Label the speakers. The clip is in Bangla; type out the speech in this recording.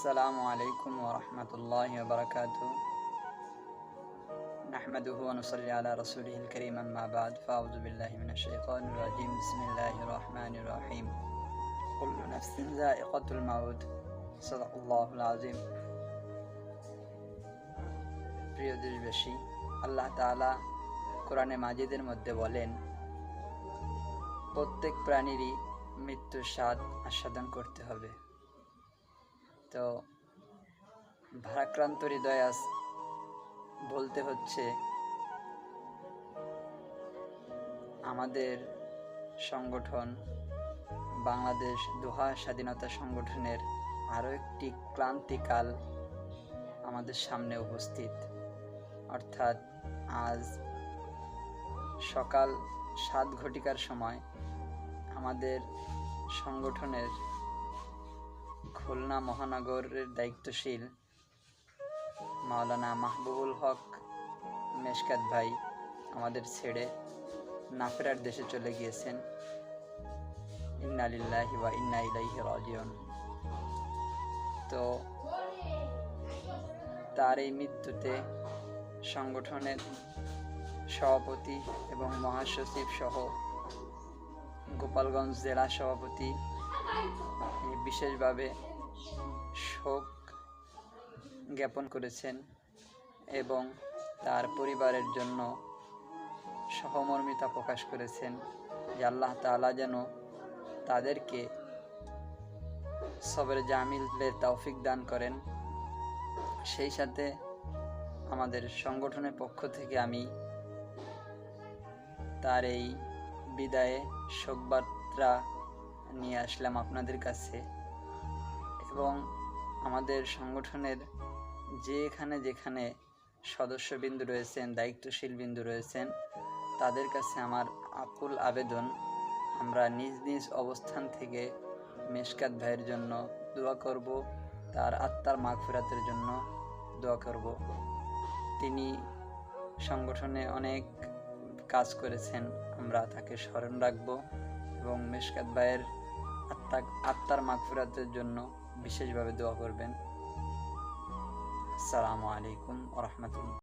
Speaker 1: अस्सलामु अलैकुम व रहमतुल्लाहि व बरकातुहू नहमदुहु व नुसल्ली अला रसूलिहिल करीम अम्मा बाद फ़अऊज़ु बिल्लाहि मिनश शैतानिर रजीम बिस्मिल्लाहिर रहमानिर रहीम कुल्लु नफ्सिन ज़ाइक़तुल मौत सदाक़ल्लाहुल आज़ीम। প্রিয় দেশবাসী, আল্লাহ তাআলা কোরআনে মাজিদের মধ্যে বলেন, প্রত্যেক প্রাণীরই মৃত্যুর স্বাদ আস্বাদন করতে হবে। তো ভারাক্রান্ত হৃদয় আজ বলতে হচ্ছে, আমাদের সংগঠন বাংলাদেশ দোহা স্বাধীনতা সংগঠনের আরও একটি ক্লান্তিকাল আমাদের সামনে উপস্থিত। অর্থাৎ আজ সকাল 7 ঘটিকার সময় আমাদের সংগঠনের খুলনা মহানগরের দায়িত্বশীল মাওলানা মাহবুবুল হক মেশকাত ভাই আমাদের ছেড়ে না ফেরার দেশে চলে গিয়েছেন। ইন্না লিল্লাহি ওয়া ইন্না ইলাইহি রাজিউন। তো তার এই মৃত্যুতে সংগঠনের সভাপতি এবং মহাসচিব সহ গোপালগঞ্জ জেলা সভাপতি বিশেষভাবে শোক জ্ঞাপন করেছেন এবং তার পরিবারের জন্য সহমর্মিতা প্রকাশ করেছেন যে আল্লাহ তাআলা যেন তাদেরকে সবরে জামিলের তৌফিক দান করেন। সেই সাথে আমাদের সংগঠনের পক্ষ থেকে আমি তার এই বিদায়ে শোকবার্তা নিয়ে আসলাম আপনাদের কাছে, এবং আমাদের সংগঠনের যেখানে সদস্যবৃন্দ রয়েছেন, দায়িত্বশীল বিন্দু রয়েছেন, তাদের কাছে আমার আকুল আবেদন, আমরা নিজ নিজ অবস্থান থেকে মেশকাত ভাইয়ের জন্য দোয়া করব, তার আত্মার মাগফিরাতের জন্য দোয়া করব। তিনি সংগঠনে অনেক কাজ করেছেন, আমরা তাকে স্মরণ রাখব এবং মেশকাত ভাইয়ের আত্মার মাগফিরাতের জন্য বিশেষভাবে দোয়া করবেন। আসসালামু আলাইকুম ওয়া রাহমাতুল্লাহ।